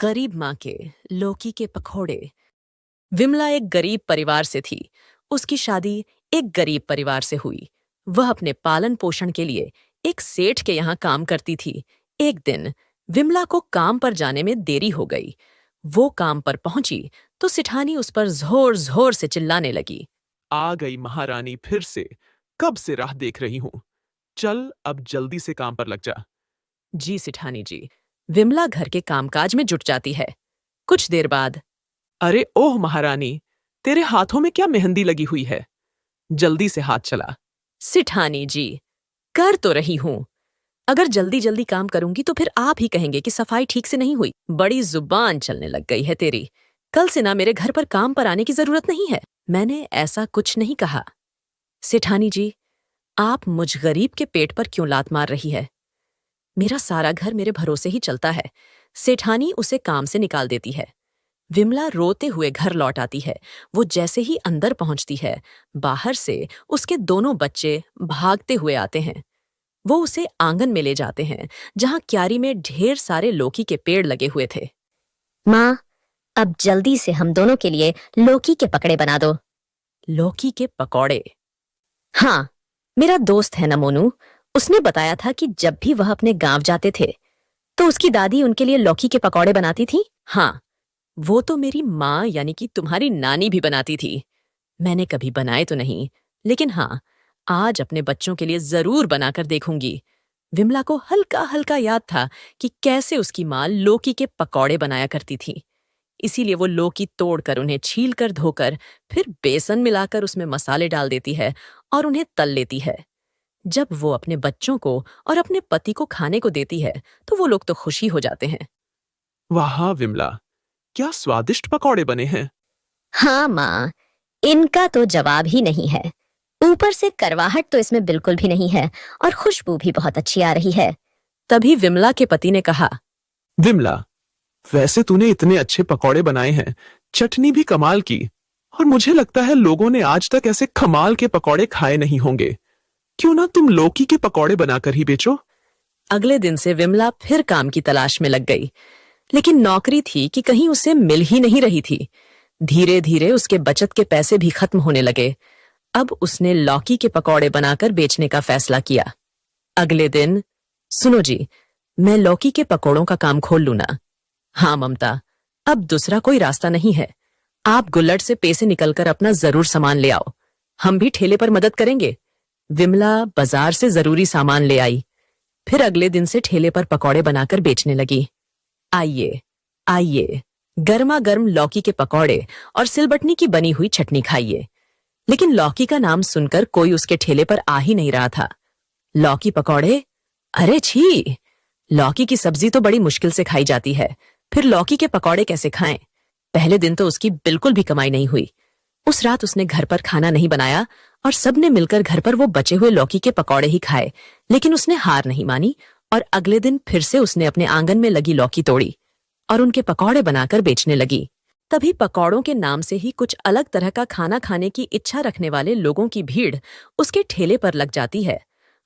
गरीब माँ के लौकी के पकौड़े। विमला एक गरीब परिवार से थी। उसकी शादी एक गरीब परिवार से हुई। वह अपने पालन पोषण के लिए एक सेठ के यहाँ काम करती थी। एक दिन विमला को काम पर जाने में देरी हो गई। वो काम पर पहुंची तो सिठानी उस पर जोर जोर से चिल्लाने लगी। आ गई महारानी फिर से। कब से राह देख रही हूं। चल अब जल्दी से काम पर लग जा। जी सिठानी जी। विमला घर के कामकाज में जुट जाती है। कुछ देर बाद, अरे ओह महारानी, तेरे हाथों में क्या मेहंदी लगी हुई है। जल्दी से हाथ चला। सिठानी जी, कर तो रही हूं। अगर जल्दी जल्दी काम करूंगी तो फिर आप ही कहेंगे कि सफाई ठीक से नहीं हुई। बड़ी जुबान चलने लग गई है तेरी। कल से ना मेरे घर पर काम पर आने की जरूरत नहीं है। मैंने ऐसा कुछ नहीं कहा। सेठानी जी, आप मुझ गरीब के पेट पर क्यों लात मार रही है? मेरा सारा घर मेरे भरोसे ही चलता है। सेठानी उसे काम से निकाल देती है। विमला रोते हुए घर लौट आती है। वो जैसे ही अंदर पहुंचती है, बाहर से उसके दोनों बच्चे भागते हुए आते हैं। वो उसे आंगन में ले जाते हैं, जहां क्यारी में ढेर सारे लौकी के पेड़ लगे हुए थे। माँ, अब जल्दी से हम दोनों के लिए लौकी के पकड़े बना दो। लौकी के पकौड़े? हाँ, मेरा दोस्त है ना मोनू, उसने बताया था कि जब भी वह अपने गांव जाते थे तो उसकी दादी उनके लिए लौकी के पकौड़े बनाती थी। हाँ, वो तो मेरी माँ यानी कि तुम्हारी नानी भी बनाती थी। मैंने कभी बनाए तो नहीं, लेकिन हाँ, आज अपने बच्चों के लिए जरूर बनाकर देखूंगी। विमला को हल्का हल्का याद था कि कैसे उसकी माँ लौकी के पकौड़े बनाया करती थी। इसीलिए वो लौकी तोड़कर उन्हें छीलकर धोकर फिर बेसन मिलाकर उसमें मसाले डाल देती है और उन्हें तल लेती है। जब वो अपने बच्चों को और अपने पति को खाने को देती है तो वो लोग तो खुशी हो जाते हैं। वाह विमला, क्या स्वादिष्ट पकौड़े बने हैं। हाँ माँ, इनका तो जवाब ही नहीं है। ऊपर से करवाहट तो इसमें बिल्कुल भी नहीं है और खुशबू भी बहुत अच्छी आ रही है। तभी विमला के पति ने कहा, विमला, वैसे तूने इतने अच्छे पकौड़े बनाए हैं, चटनी भी कमाल की, और मुझे लगता है लोगों ने आज तक ऐसे कमाल के पकौड़े खाए नहीं होंगे। क्यों ना तुम लौकी के पकौड़े बनाकर ही बेचो। अगले दिन से विमला फिर काम की तलाश में लग गई, लेकिन नौकरी थी कि कहीं उसे मिल ही नहीं रही थी। धीरे धीरे उसके बचत के पैसे भी खत्म होने लगे। अब उसने लौकी के पकौड़े बनाकर बेचने का फैसला किया। अगले दिन, सुनो जी, मैं लौकी के पकौड़ों का काम खोल लूं ना? हाँ ममता, अब दूसरा कोई रास्ता नहीं है। आप गुल्लड़ से पैसे निकलकर अपना जरूर सामान ले आओ। हम भी ठेले पर मदद करेंगे। विमला बाजार से जरूरी सामान ले आई। फिर अगले दिन से ठेले पर पकौड़े बनाकर बेचने लगी। आइए आइए, गर्मा गर्म लौकी के पकौड़े और सिलबटनी की बनी हुई चटनी खाइए। लेकिन लौकी का नाम सुनकर कोई उसके ठेले पर आ ही नहीं रहा था। लौकी पकौड़े? अरे छी! लौकी की सब्जी तो बड़ी मुश्किल से खाई जाती है, फिर लौकी के पकौड़े कैसे खाएं? पहले दिन तो उसकी बिल्कुल भी कमाई नहीं हुई। उस रात उसने घर पर खाना नहीं बनाया और सबने मिलकर घर पर वो बचे हुए लौकी के पकौड़े ही खाए। लेकिन उसने हार नहीं मानी और अगले दिन फिर से उसने अपने आंगन में लगी लौकी तोड़ी और उनके पकौड़े बनाकर बेचने लगी। तभी पकौड़ों के नाम से ही कुछ अलग तरह का खाना खाने की इच्छा रखने वाले लोगों की भीड़ उसके ठेले पर लग जाती है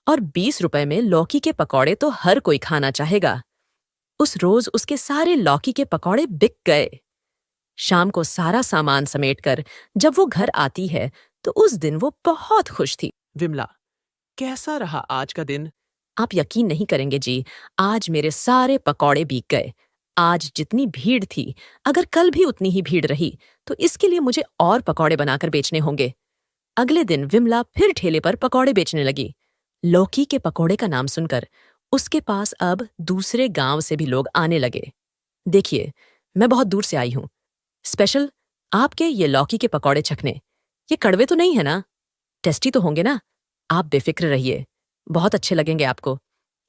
और 20 रुपए में लौकी के पकौड़े तो हर कोई खाना चाहेगा। उस रोज उसके सारे लौकी के पकौड़े बिक गए। शाम को सारा सामान समेटकर जब वो घर आती है तो उस दिन वो बहुत खुश थी। विमला, कैसा रहा आज का दिन। आप यकीन नहीं करेंगे जी, आज मेरे सारे पकौड़े बिक गए। आज जितनी भीड़ थी, अगर कल भी उतनी ही भीड़ रही तो इसके लिए मुझे और पकौड़े बनाकर बेचने होंगे। अगले दिन विमला फिर ठेले पर पकौड़े बेचने लगी। लौकी के पकौड़े का नाम सुनकर उसके पास अब दूसरे गांव से भी लोग आने लगे। देखिए, मैं बहुत दूर से आई हूं, स्पेशल आपके ये लौकी के पकौड़े चखने। ये कड़वे तो नहीं है ना? टेस्टी तो होंगे ना? आप बेफिक्र रहिए, बहुत अच्छे लगेंगे आपको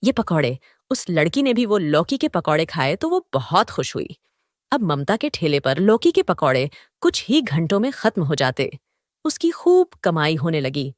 ये पकौड़े। उस लड़की ने भी वो लौकी के पकौड़े खाए तो वो बहुत खुश हुई। अब ममता के ठेले पर लौकी के पकौड़े कुछ ही घंटों में खत्म हो जाते। उसकी खूब कमाई होने लगी।